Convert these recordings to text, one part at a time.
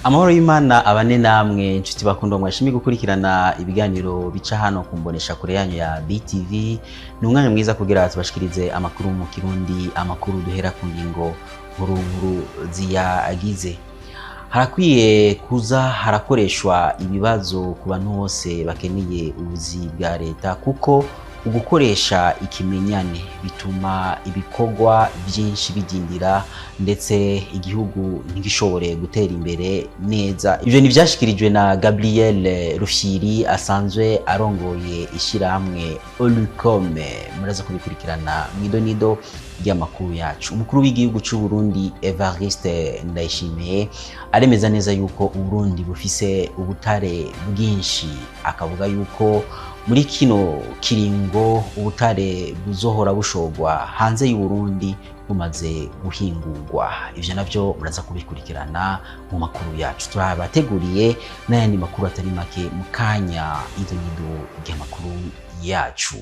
Amahoro y'Imana abane namwe nshuti bakunda mwashimi gukurikirana ibiganiro bica hano kumbonesha kure yanyu ya BTV. Ni umwanya mwiza kugira tubashikirize amakuru mu Kirundi, amakuru duhera ku ngingo nkuru ziyagize. Harakwiye kuza harakoreshwa ibibazo ku bantu bose bakeneye ubuzi bwa leta, kuko ugukoresha ikimenyane bituma ibikorwa byinshi bidindira ndetse igihugu ntigishobore gutera imbere neza. Ivyo ni vyashikirijwe na Gabriel Rufyiri asanzwe arongoye ishirahamwe Olucom. Muraza kubikurikirana mwidonido ry'amakuru yacu. Umukuru w'igihugu cy'u Burundi Evariste Ndayishimiye aremeza neza yuko Burundi bufise ubutare bwinshi, akavuga yuko muri kino kiringo ubutare buzohora bushogwa hanze y'u Burundi bumaze guhingurwa. Ivyo navyo muraza kubikurikirana mu makuru yacu. Turabateguriye n'ayandi makuru atari make mu kanya idonido ry'amakuru yacu.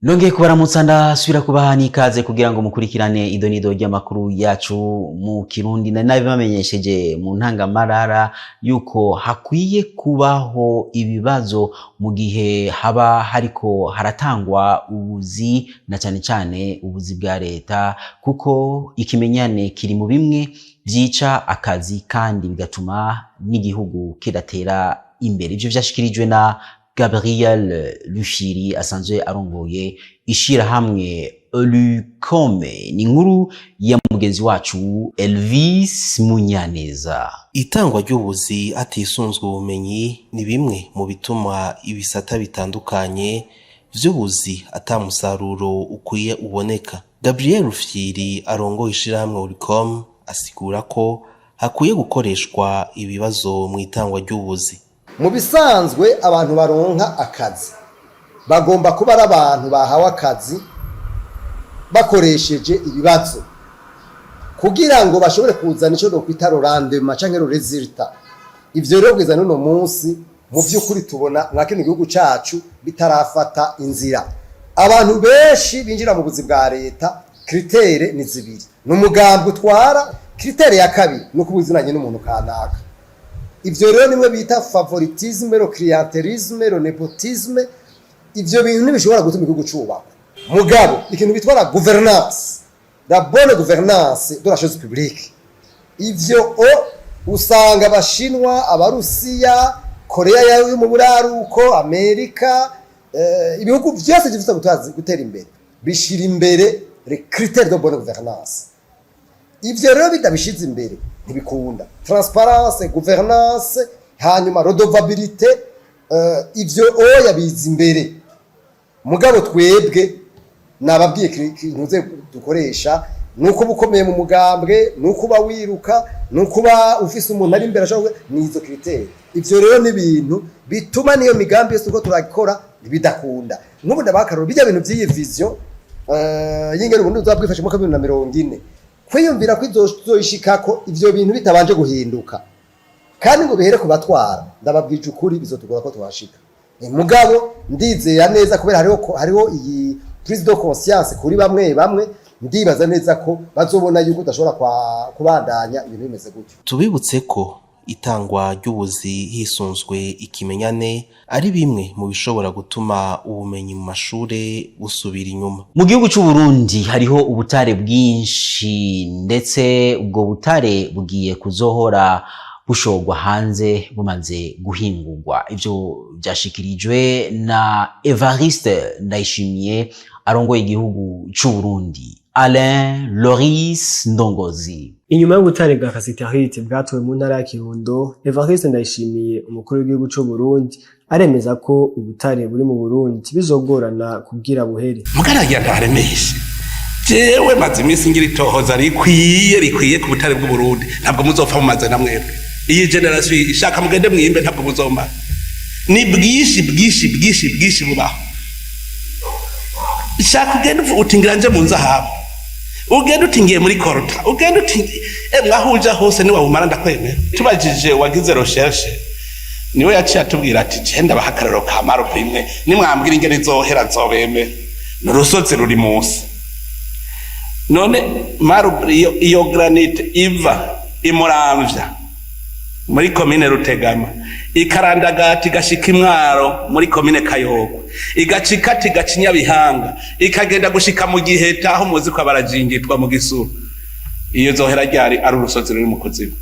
Nongeye kubaramutsa ndasubira kubaha ikaze kugira ngo mukurikirane idonido ry'amakuru yacu mu Kirundi. Nabibamenyesheje mu ntangamarara yuko hakwiye kubaho ibibazo mu gihe haba hariko haratangwa ubuzi, na cyane cyane ubuzi bwa leta, kuko ikimenyane kiri mu bimwe vyica akazi kandi bigatuma n'igihugu kidatera imbere. Ivyo vyashikirijwe na Gabriel Rufyiri asanzwe arongoye ishirahamwe Olucom. Ni inkuru ya mugenzi wacu Elvis Munyaneza. Itangwa ry'ubuzi atisunzwe ubumenyi ni bimwe mu bituma ibisata bitandukanye vy'ubuzi atamusaruro ukwiye uboneka. Gabriel Rufyiri arongoye ishirahamwe Olucom asigura ko hakwiye gukoreshwa ibibazo mu itangwa ry'ubuzi. Mu bisanzwe abantu baronka akazi bagomba kuba ari abantu bahawe akazi bakoresheje ibibazo kugira ngo bashobore kuzana ico dokwita rendement canke resultat. Ivyo rero kugeza n'uno munsi mu vy'ukuri tubona nka kino gihugu cacu bitarafata inzira. Abantu benshi binjira mu buzi bwa leta, kritere ni zibiri: n'umugambi utwara, kritere ya kabiri no kubuzinanye n'umuntu kanaka. Ivyo rero nimwe bita favoritisme, le clientelisme, le nepotisme. Ivyo bintu nibishobora gutuma igihugu cubakwa. Mugabo ikintu bitwa la gouvernance, la bonne gouvernance de la chose publique, ivyo usanga abashinwa, abarusiya, Korea yo mu buraruko, Amerika, ibihugu byose bifite gutera imbere bishira imbere les critères de bonne gouvernance. Ivyo rero bitabishize imbere ntibikunda. Transparence, gouvernance, hanyuma redevabilité, ivyo yabiza imbere. Mugabo twebwe nababwiye kintuze dukoresha nuko bukomeye mu mugambwe, nuko ba wiruka, nuko ba ufise umuntu ari imbere ashobora nizo critères. Ivyo rero ni ibintu bituma niyo migambi yose uko turakora bidakunda. Nk'ubu ndabakaroro bijya bintu by'iyi vision y'ingero ubundi uzabwifashe mu 2040, kwiyumvira ko izoyishikako ivyo bintu bitabanje guhinduka kandi ngo bihere kubatwara. Ndababwije ukuri bizotugora ko twashika. Mugabo ndizera neza kubera hariho iyi prise de conscience kuri bamwe ndibaza neza ko bazobona yuko udashobora kubandanya ibintu bimeze gutyo. Tubibutse ko itangwa ry'ubuzi hisunzwe ikimenyane ari bimwe mu bishobora gutuma ubumenyi mu mashure busubira inyuma. Mu gihugu cy'u Burundi hariho ubutare bwinshi, ndetse ubwo butare bugiye kuzohora bushogwa hanze bumaze guhingurwa. Ivyo byashikirijwe na Evariste Ndayishimiye arongoye igihugu cy'u Burundi. Alain Loris Ndongozi. Inyuma y'ubutare bwa Kasiterite bwatowe mu ntara ya Kirundo, Evariste Ndayishimiye umukuru w'igihugu cy'u Burundi aremeza ko ubutare buri mu Burundi bizogorana kubwira buhere. Mugaragira ntaremeshe. Jewe maze iminsi ngira itohoza rikwiye ku butare bw'u Burundi. Ntabwo muzopfa mu maze na mwebwe. Iyi generation ishaka mugende mwimbe ntabwo muzomara. Ni bwishi bubaho. Ishaka ugende utingira nje mu nzahabu. Ugende utingiye muri korota. Ugende utingiye mwahuja hose ni wabumara ndakwemera. Tubajije wagize recherche. Niwe yaciye atubwira ati genda bahakararo kamaro bimwe. Nimwambwira ingene izohera nzobeme. N'urusozi ruri munsi. none iyo granite iva imuramvya muri komine Rutegama ikarandagati igashika Imwaro muri komine Kayogwe igacikati gacinya Bihanga ikagenda gushika mu Giheta aho muzi ko barajingitwa mu Gisuru iyo zohera ryari ari urusozi ruri mu kuzimu.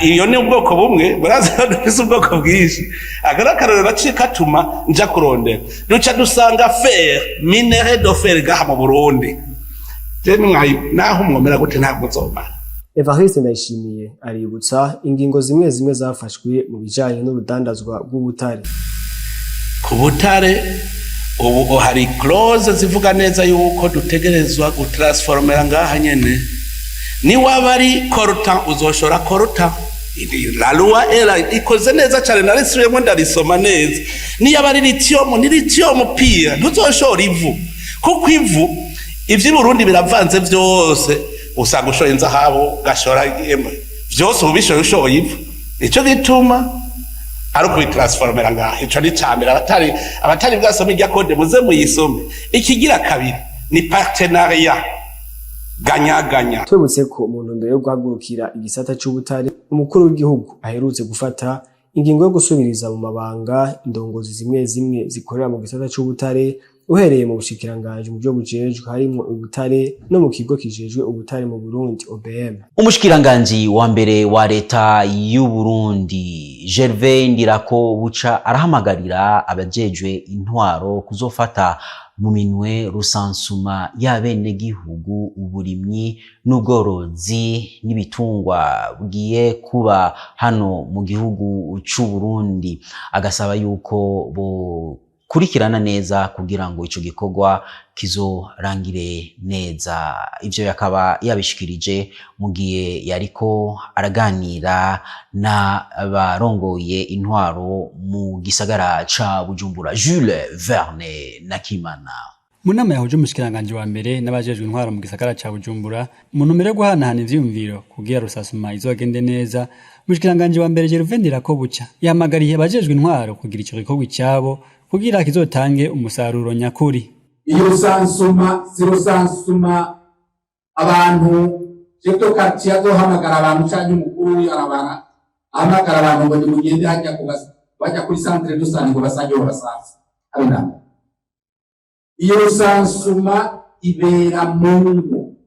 Iyo ni ubwoko bumwe buraza dufise ubwoko bwinshi agarakarero nacika tuma nja kurondera duca dusanga fer minere de fer gaha mu Burundi naho mwomera gute ntabwo nzomara. Evariste Ndayishimiye aributsa ingingo zimwe zimwe zafashwe mu bijanye n'urudandazwa rw'ubutare. Ku butare ubu hari clause zivuga neza yuko dutegerezwa gutransformera ngaha nyene ni wabari coltan uzoshora coltan la loi era ikoze neza cyane narisubiyemo ndarisoma neza ni yabari lithium pia ntuzoshora ivu kuko ivu ivyi Burundi biravanze byose usanga ushoye inzahabu gashora byose ubishoye ushoye ivu ico gituma ari kubitransformera ngaha ico ni cyambere abatari bwasoma irya code muze muyisome. Ikigira kabiri ni partenariat ganya. Twebutse ko umuntu mbere yo guhagurukira igisata c'ubutare umukuru w'igihugu aherutse gufata ingingo yo gusubiriza mu mabanga indongozi zimwe zimwe zikorera mu gisata c'ubutare uhereye mu bushikiranganje mu byo bujejwe harimo ubutare no mu kigo kijejwe ubutare mu Burundi OBM. Umushikiranganje wa mbere wa leta y'u Burundi Gervais Ndirakobuca arahamagarira abajejwe intwaro kuzofata mu minwe rusansuma y'abene gihugu uburimyi n'ubworozi n'ibitungwa bugiye kuba hano mu gihugu c'u Burundi, agasaba yuko bo kurikirana neza kugira ngo ico gikorwa kizorangire neza. Ivyo yakaba yabishikirije mu gihe yariko araganira na barongoye intwaro mu gisagara ca Bujumbura. Jules Verne Nakimana mu nama yahuje umushikiranganje wa mbere n'abajejwe intwaro mu gisagara ca Bujumbura mu ntumbero yo guhanahana ivyiyumviro kugira rusasuma izogende neza. Umushikiranganje wa mbere Gervais Ndirakobuca yahamagariye abajejwe intwaro kugira ico gikorwa cyabo kugira kizotange umusaruro nyakuri. Iyo sansuma abantu jeto quartier azohamagara abantu cyangwa umukuru yarabara ahamagara abantu ngo nimugende hajya bajya kuri centre de santé ngo basajye basaza abina. Iyo sansuma ibera mungu,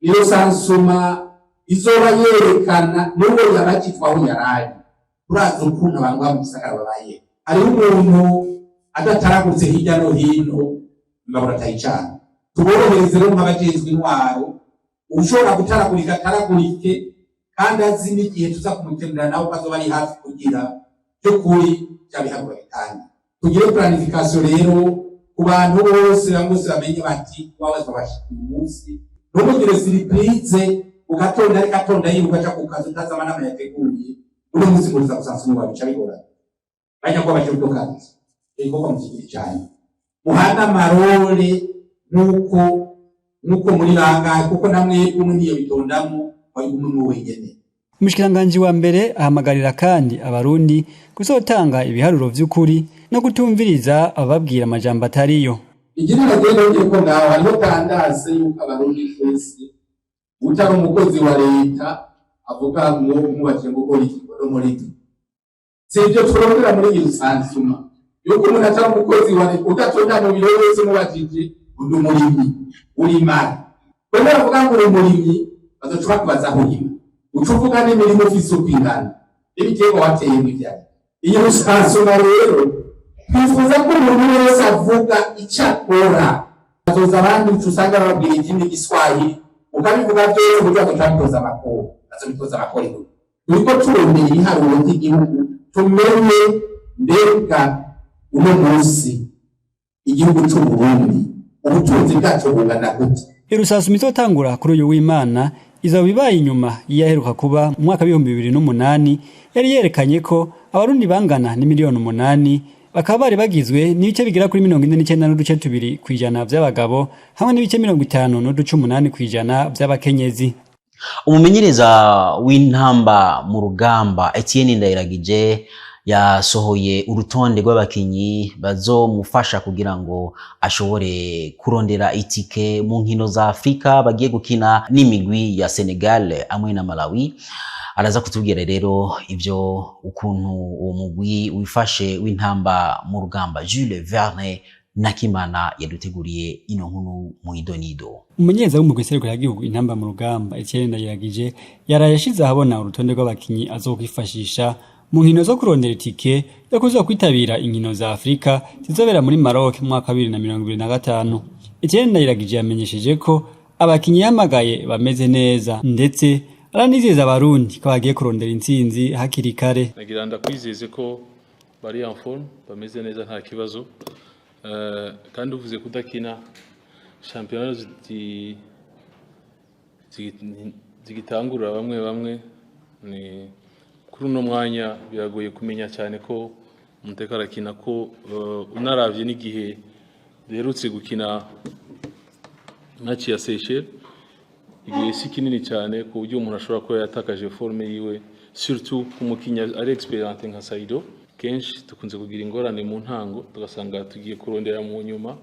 iyo sansuma izoba yerekana n'uwo yabakitwaho yaraye uraza ukuntu abantu bamusagara babaye. Hariho umuntu adataragutse hirya no hino ngabura tayicana tuborohereze rero nk'abajejwe intwaro ushobora gutaragurika taragurike kandi azi n'igihe tuza kumutemera nawe ukazoba ari hafi kugira cyo kuri cyabihagura bitanye. Tugire planification rero ku bantu bose bamenye bati wabaza bashika umunsi n'umugire surprise ugatonda ari katonda yiruka cyo kukaza utazama nama yateguye uri munsi muza kusansuma babica bigora bajya kwa baje kutokaza iko mu kigiri cyane muhana marole nuko muri ranga kuko namwe umwe niyo bitondamo wari umwe wenyene. Umushikiranganje wa mbere ahamagarira kandi abarundi kuzotanga ibiharuro vy'ukuri no gutumviriza ababwira amajambo atariyo. Igirira rero yuko ngaho hariho tandaze yuko abarundi twese utari umukozi wa leta avuga ngo mubaje gukora ikigo muri sivyo turondera muri iyo sansuma yuko umuntu atari umukozi wa leta udatonda mu biro wese mubajije undi murimyi urimara bene bavuga ngo uri murimyi bazocuba kubaza aho urima ucuvuga n'imirimo ufise ukingana ibitego wateye mw'ivyari. Iyo sansuma rero twifuza ko umuntu wese avuga icyo akora azoza abandi usanga babwira ikindi giswahili ukabivuga byose kugira ngo twabitoza amakuru azobitoza amakuru turiko turondera ibiharuro by'igihugu tumenye mbega uno munsi igihugu c'u Burundi ubutunzi bwacu bungana gute. Irusasuma izotangura kuri uyu w'Imana izaba ibaye inyuma yaheruka kuba mu mwaka 2008 yari yerekanye ko abarundi bangana ni miliyoni 8 bakaba bari bagizwe n'ibice bigera kuri 49.2% by'abagabo hamwe n'ibice 50.8% by'abakenyezi. Umumenyereza w'intamba mu rugamba Etienne Ndayiragije yasohoye urutonde rw'abakinyi bazomufasha kugira ngo ashobore kurondera itike mu nkino za Afrika bagiye gukina n'imigwi ya Senegal hamwe na Malawi. Araza kutubwira rero ivyo ukuntu uwo mugwi wifashe w'intamba mu rugamba. Jules Verne Nakimana yaduteguriye ino nkuru mu idonido. Umunyeza w'umugwi serukiragihugu intamba mu rugamba Etienne Ndayiragije yarayashize ahabona urutonde rw'abakinyi azokwifashisha mu nkino zo kurondera itike yo kuzokwitabira inkino za Afrika zizobera muri Maroc mu mwaka 2025. Etienne Ndayiragije yamenyesheje ko abakinyi yamagaye bameze neza ndetse aranizeza abarundi ko bagiye kurondera intsinzi hakiri kare. Nagira ndakwizeze ko bari en forme bameze neza nta kibazo. Kandi uvuze kudakina shampiyona zigitangura bamwe ni kuri uno mwanya biragoye kumenya cyane ko Umuteka arakina ko unaravye n'igihe derutse gukina match ya Seychelles igihe si kinini cyane ku buryo umuntu ashobora kuba yatakaje forme yiwe, surtout kumukinya ari experience nka Saido. Kenshi tukunze kugira ingorane mu ntango tugasanga tugiye kurondera mu nyuma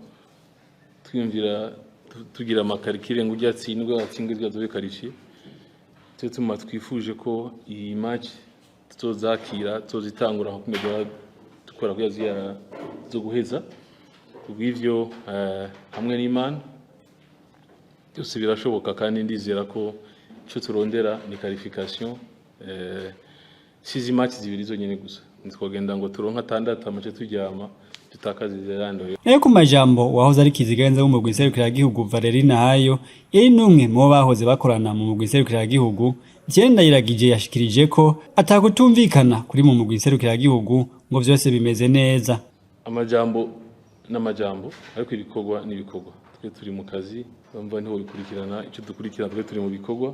twiyumvira tugira amakarikire ngo ujyatsindwa atsingirwa dobe karishi. Tuma twifuje ko iyi match tuzakira tuzitangura nko kumedora dukora ko yazira zo guheza kubw'ivyo hamwe n'Imana byose birashoboka kandi ndizera ko cyo turondera ni qualification. Sizi match zibiri zonyene gusa twagenda ngo turonka 6 amace tujyama tutakazize rando. Nayo ku majambo wahoze ari kizigenza mu mugwi serukiragihugu Valerie Nahayo yari numwe mu bahoze bakorana mu mugwi serukiragihugu. Etienne Ndayiragije yashikirije ko atagutumvikana kuri mu mugwi serukiragihugu ngo byose bimeze neza. Amajambo n'amajambo ariko ibikorwa n'ibikorwa. Twe turi mu kazi bamva ntiho bikurikirana icyo dukurikirana twe turi mu bikorwa.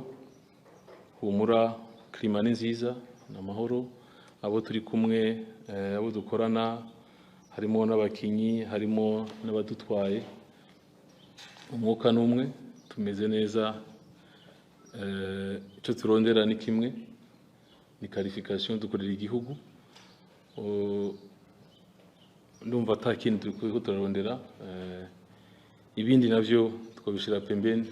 Humura klima ni nziza n'amahoro, abo turi kumwe abo dukorana harimo n'abakinyi harimo n'abadutwaye umwuka n'umwe tumeze neza. Icyo turondera ni kimwe ni qualification dukorera igihugu. Ndumva atakintu turiko turarondera ibindi navyo twabishira pembeni.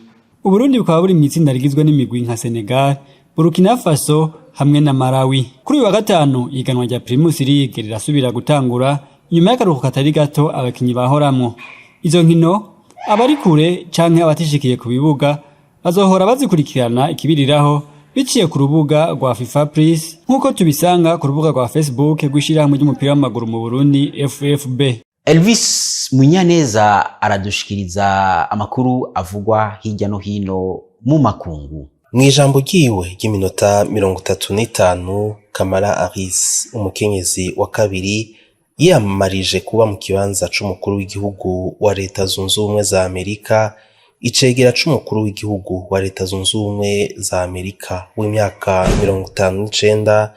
Uburundi bukaba buri mu itsinda rigizwe n'imigwi nka Senegal, Burkina Faso hamwe na Malawi. Kuri uyu wa gatanu iganwa rya Primus League rirasubira gutangura nyuma y'akaruhuko katari gato abakinyi bahoramwo. Izo nkino abari kure canke abatishikiye ku bibuga bazohora bazikurikirana ikibiriraho biciye ku rubuga rwa FIFA Plus nkuko tubisanga ku rubuga rwa Facebook rw'ishirahamwe ry'umupira w'amaguru mu Burundi FFB. Elvis Munyaneza aradushikiriza amakuru avugwa hirya no hino mu makungu. Mwijambo ryiwe ry'iminota 35 Kamala Harris umukenyezi wa kabiri yiyamamarije kuba mu kibanza c'umukuru w'igihugu wa Leta Zunze Ubumwe za Amerika, icegera c'umukuru w'igihugu wa Leta Zunze Ubumwe za Amerika w'imyaka 59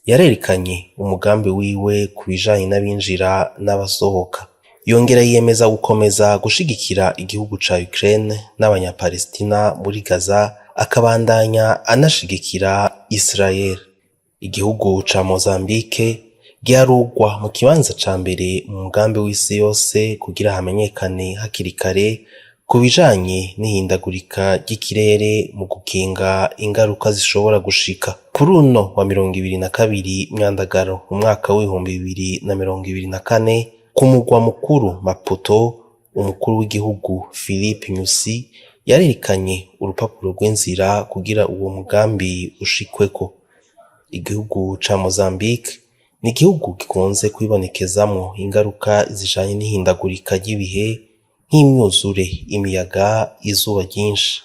yarerekanye umugambi wiwe kubijanye n'abinjira n'abasohoka. Yongera yiyemeza gukomeza gushigikira igihugu ca Ukraine n'abanyapalestina muri Gaza, akabandanya anashigikira Israel. Igihugu ca Mozambique giharugwa mu kibanza ca mbere mu mugambi w'isi yose kugira hamenyekane hakiri kare kubijanye n'ihindagurika ry'ikirere mu gukinga ingaruka zishobora gushika. Kuri uno wa 22 Myandagaro mu mwaka w'2024 ku mugwa mukuru Maputo, umukuru w'igihugu Philippe Nyusi yarerekanye urupapuro rw'inzira kugira uwo mugambi ushikweko. Igihugu ca Mozambique ni igihugu gikunze kwibonekezamwo ingaruka zijanye n'ihindagurika ry'ibihe nk'imyuzure, imiyaga, izuba ryinshi.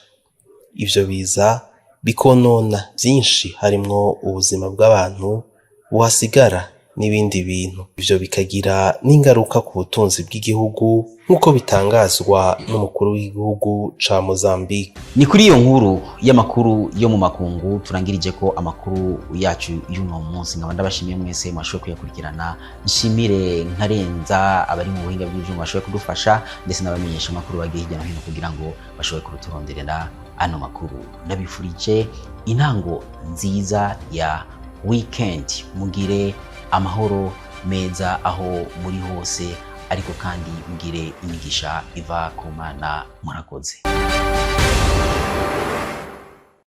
Ivyo biza bikonona byinshi harimwo ubuzima bw'abantu buhasigara n'ibindi bintu. Ivyo bikagira n'ingaruka ku butunzi bw'igihugu nk'uko bitangazwa n'umukuru w'igihugu ca Mozambique. Ni kuri iyo nkuru y'amakuru yo mu makungu turangirije ko amakuru yacu y'uno munsi. Nkaba ndabashimiye mwese mwashoboye kuyakurikirana. Nshimire Nkarenza abari mu buhinga bw'ivyuma bashoboye kudufasha ndetse n'abamenyesha amakuru bagiye hirya no hino kugira ngo bashoboye kuruturonderera ano makuru. Ndabifurije intango nziza ya weekend. Mugire amahoro meza aho muri hose, ariko kandi mugire imigisha iva ku Mana. Murakoze.